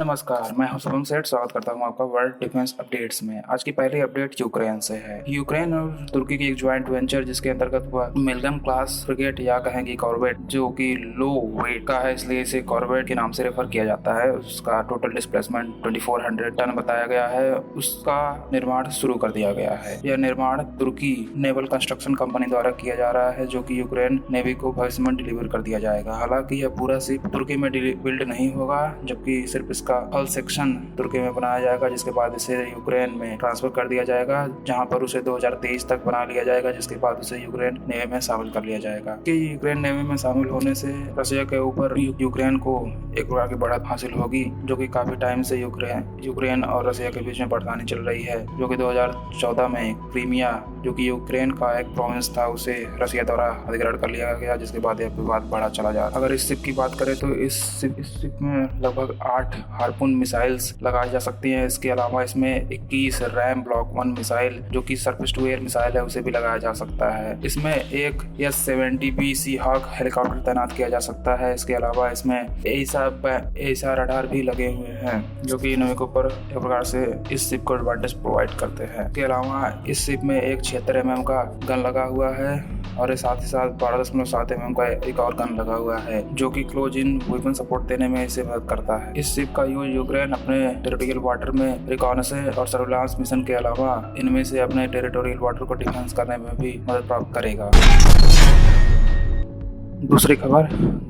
नमस्कार, मैं हूं शुभम सेठ। स्वागत करता हूं आपका वर्ल्ड डिफेंस अपडेट्स में। आज की पहली अपडेट यूक्रेन से है। यूक्रेन और तुर्की की एक ज्वाइंट वेंचर जिसके अंतर्गत हुआ मिल्गन क्लास फ्रिगेट या कहेंगे कॉर्वेट, जो कि लो वेट का है इसलिए इसे कॉर्वेट के नाम से रेफर किया जाता है। उसका टोटल डिस्प्लेसमेंट 2400 टन बताया गया है। उसका निर्माण शुरू कर दिया गया है। यह निर्माण तुर्की नेवल कंस्ट्रक्शन कंपनी द्वारा किया जा रहा है, जो कि यूक्रेन नेवी को भविष्य में डिलीवर कर दिया जाएगा। हालांकि यह पूरा शिप तुर्की में बिल्ड नहीं होगा, जबकि सिर्फ इसका हल सेक्शन तुर्की में बनाया जाएगा, जिसके बाद इसे यूक्रेन में ट्रांसफर कर दिया जाएगा, जहां पर उसे 2023 तक बना लिया जाएगा, जिसके बाद उसे यूक्रेन नेवी में शामिल कर लिया जाएगा। कि यूक्रेन नेवी में शामिल होने से रशिया के ऊपर यूक्रेन को एक प्रकार की बढ़त हासिल होगी, जो कि काफी टाइम से यूक्रेन और रशिया के बीच में परेशानी चल रही है। जो कि 2014 में क्रीमिया, जो कि यूक्रेन का एक प्रोविंस था, उसे रशिया द्वारा अधिग्रहण कर लिया गया, जिसके बाद यह विवाद बढ़ा चला जा रहा। अगर इस शिप की बात करें तो इस शिप में लगभग 8 हार्पून मिसाइल्स लगाई जा सकती हैं। इसके अलावा इसमें 21 रैम ब्लॉक 1 मिसाइल, जो कि सरफेस टू एयर मिसाइल है, उसे भी लगाया जा सकता है। इसमें एक S-70B सीहॉक हेलीकॉप्टर तैनात किया जा सकता है। इसके अलावा इसमें एसा रडार भी लगे हुए हैं, जो कि नौका के ऊपर एक प्रकार से इस शिप को एडवांटेज प्रोवाइड करते हैं। इसके अलावा इस शिप में एक 76 mm का गन लगा हुआ है और साथ ही साथ 12.7 mm का एक और गन लगा हुआ है, जो कि क्लोज इन वेपन सपोर्ट देने में इसे मदद करता है। इस शिप का यूज यूक्रेन अपने टेरिटोरियल वाटर में रिकॉनेसेंस और सर्विलांस मिशन के अलावा इनमें से अपने टेरिटोरियल वाटर को डिफेंस करने में भी मदद प्राप्त करेगा। दूसरी खबर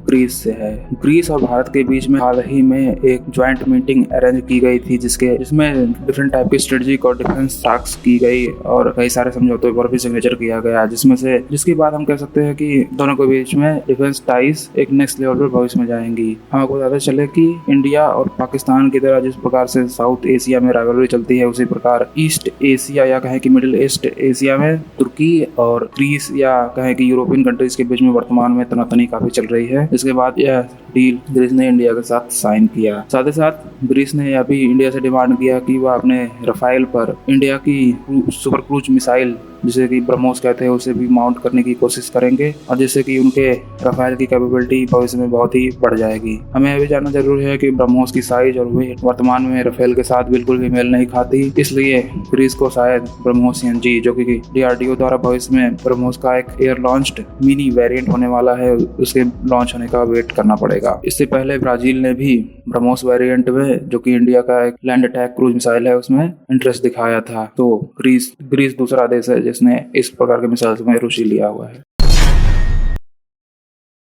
ग्रीस से है। ग्रीस और भारत के बीच में हाल ही में एक ज्वाइंट मीटिंग अरेंज की गई थी, जिसमें डिफरेंट टाइप की स्ट्रेटेजिक और डिफेंस टास्क की गई और कई सारे समझौतों पर भी सिग्नेचर किया गया, जिसके बाद हम कह सकते हैं कि दोनों के बीच में डिफेंस टाइज एक नेक्स्ट लेवल पर भविष्य में जाएंगी। हम आपको बताते चले कि इंडिया और पाकिस्तान की तरह जिस प्रकार से साउथ एशिया में राइवलरी चलती है, उसी प्रकार ईस्ट एशिया या कहें कि मिडिल ईस्ट एशिया में तुर्की और ग्रीस या कहें कि यूरोपियन कंट्रीज के बीच में वर्तमान में तनातनी काफी चल रही है। इसके बाद यह डील ग्रीस ने इंडिया के साथ साइन किया। साथ ही साथ ग्रीस ने अभी इंडिया से डिमांड किया कि वह अपने राफेल पर इंडिया की सुपर क्रूज मिसाइल, जिसे कि ब्रह्मोस कहते हैं, उसे भी माउंट करने की कोशिश करेंगे, और जिससे कि उनके राफेल की कैपेबिलिटी भविष्य में बहुत ही बढ़ जाएगी। हमें यह भी जानना जरूरी है कि ब्रह्मोस की साइज और वेट वर्तमान में राफेल के साथ बिल्कुल भी मेल नहीं खाती, इसलिए ग्रीस को शायद ब्रह्मोस CNG, जो कि DRDO द्वारा भविष्य में ब्रह्मोस का एक एयर लॉन्च्ड मिनी वेरिएंट होने वाला है, उसके लॉन्च होने का वेट करना पड़ेगा। इससे पहले ब्राजील ने भी ब्रह्मोस वेरिएंट में, जो कि इंडिया का एक लैंड अटैक क्रूज मिसाइल है, उसमें इंटरेस्ट दिखाया था। तो ग्रीस दूसरा देश है जिसने इस प्रकार के मिसाइल्स में रुचि लिया हुआ है।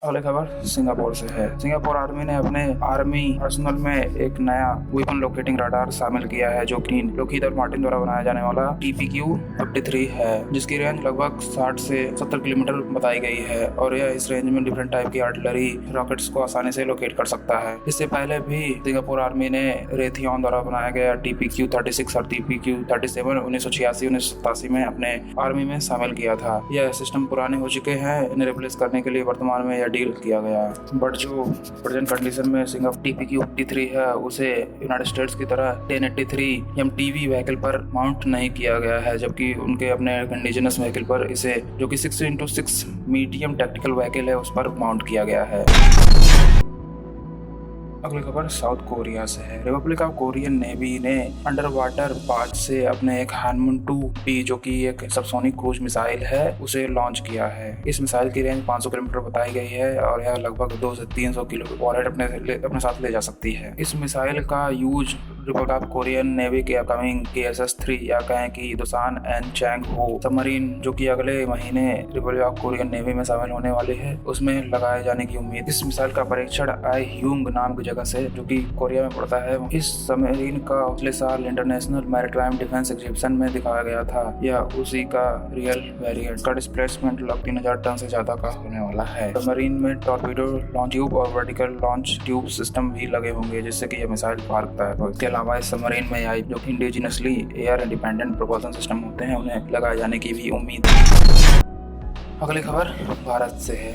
अगली खबर सिंगापुर से है। सिंगापुर आर्मी ने अपने आर्मी आर्सेनल में एक नया वेपन लोकेटिंग रडार शामिल किया है, जो कि लॉकहीड मार्टिन द्वारा बनाया जाने वाला TPQ-53 है, जिसकी रेंज लगभग 60 से 70 किलोमीटर बताई गई है, और यह इस रेंज में डिफरेंट टाइप की आर्टिलरी रॉकेट्स को आसानी से लोकेट कर सकता है। इससे पहले भी सिंगापुर आर्मी ने रेथियन द्वारा बनाया गया TPQ-36 और TPQ-37 1986-1987 में अपने आर्मी में शामिल किया था। यह सिस्टम पुराने हो चुके हैं, इन्हें रिप्लेस करने के लिए वर्तमान में डील किया गया, बट जो प्रेजेंट कंडीशन में सिंगापुर TPQ-53 है, उसे यूनाइटेड स्टेट्स की तरह 1083 MTV व्हीकल पर माउंट नहीं किया गया है, जबकि उनके अपने इंडिजिनस व्हीकल पर इसे, जो कि 6x6 मीडियम टैक्टिकल व्हीकल है, उस पर माउंट किया गया है। अगली खबर साउथ कोरिया से है। रिपब्लिक ऑफ कोरियन नेवी ने अंडर वाटर पार्ट से अपने एक हानमुन 2B, जो कि एक सबसोनिक क्रूज मिसाइल है, उसे लॉन्च किया है। इस मिसाइल की रेंज 500 किलोमीटर बताई गई है और यह लगभग 200 से 300 किलो वॉरहेड अपने साथ ले जा सकती है। इस मिसाइल का use Republic of Korean navy के अपकमिंग KSS-3 या कहें कि दुसान एंड चैंग हो सबमरीन, जो कि अगले महीने रिपब्लिक ऑफ कोरियन नेवी में शामिल होने वाली है, उसमें लगाए जाने की उम्मीद। इस मिसाइल का परीक्षण आई ह्यूंग नाम की जगह से, जो कि कोरिया में पड़ता है, इस सबमरीन का पिछले साल इंटरनेशनल मैरीटाइम डिफेंस एग्जीबिशन में दिखाया गया था। यह उसी का रियल वेरिएंट का डिस्प्लेसमेंट लगभग 3000 टन से ज्यादा का होने वाला है। सबमरीन में टॉर्पीडो लॉन्च ट्यूब और वर्टिकल लॉन्च ट्यूब सिस्टम भी लगे होंगे, जिससे कि यह मिसाइल पार करता है। इसके अलावा इस सबमरीन में आई जो indigenously air independent propulsion system होते हैं, उन्हें लगाए जाने की भी उम्मीद। अगली खबर भारत से है।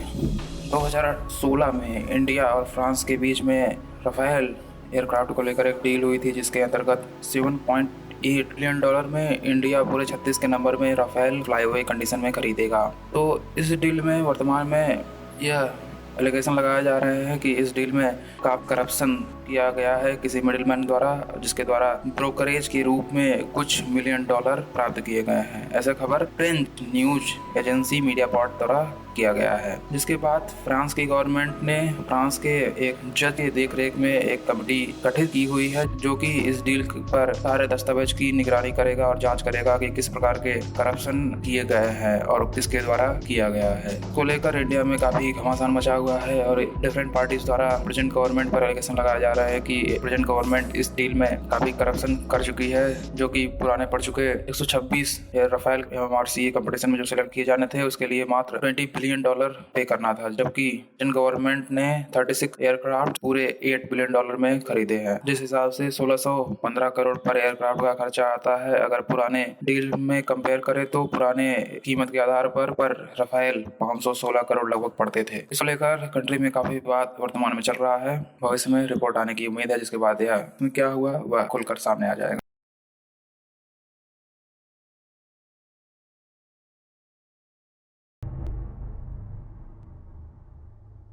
2016 में इंडिया और फ्रांस के बीच में राफेल एयरक्राफ्ट को लेकर एक डील हुई थी, जिसके अंतर्गत $7.8 बिलियन में इंडिया पूरे 36 के नंबर में राफेल फ्लाईअवे कंडीशन में खरीदेगा। तो इस डील में वर्तमान में यह एलिगेशन लगाए जा रहे हैं कि इस डील में करप्शन किया गया है किसी मिडिलमैन द्वारा, जिसके द्वारा ब्रोकरेज के रूप में कुछ मिलियन डॉलर प्राप्त किए गए हैं। ऐसा खबर फ्रेंच न्यूज एजेंसी मीडियापॉर्ट द्वारा किया गया है। जिसके बाद फ्रांस की गवर्नमेंट ने फ्रांस के एक जज के देखरेख में एक कमेटी गठित की हुई है, जो कि इस डील पर सारे दस्तावेज की निगरानी करेगा और जांच करेगा कि किस प्रकार के करप्शन किए गए हैं और किसके द्वारा किया गया है। को लेकर इंडिया में काफी घमासान मचा हुआ है और डिफरेंट पार्टीज द्वारा प्रेजेंट गवर्नमेंट पर एलिगेशन लगाया जा रहा है कि प्रेजेंट गवर्नमेंट इस डील में काफी करप्शन कर चुकी है, जो कि पुराने पड़ चुके 126 राफेल MMRCA कंपटीशन में जो सिलेक्ट किए जाने थे उसके लिए मात्र $20 बिलियन पे करना था, जबकि इंडियन गवर्नमेंट ने 36 एयरक्राफ्ट पूरे $8 बिलियन में खरीदे हैं, जिस हिसाब से 1615 करोड़ पर एयरक्राफ्ट का खर्चा आता है। अगर पुराने डील में कंपेयर करें तो पुराने कीमत के आधार पर राफेल 516 करोड़ लगभग पड़ते थे। इसको लेकर कंट्री में काफी बात वर्तमान में चल रहा है। भविष्य में रिपोर्ट आने की उम्मीद है, जिसके बाद यह क्या हुआ वह खुलकर सामने आ जाएगा।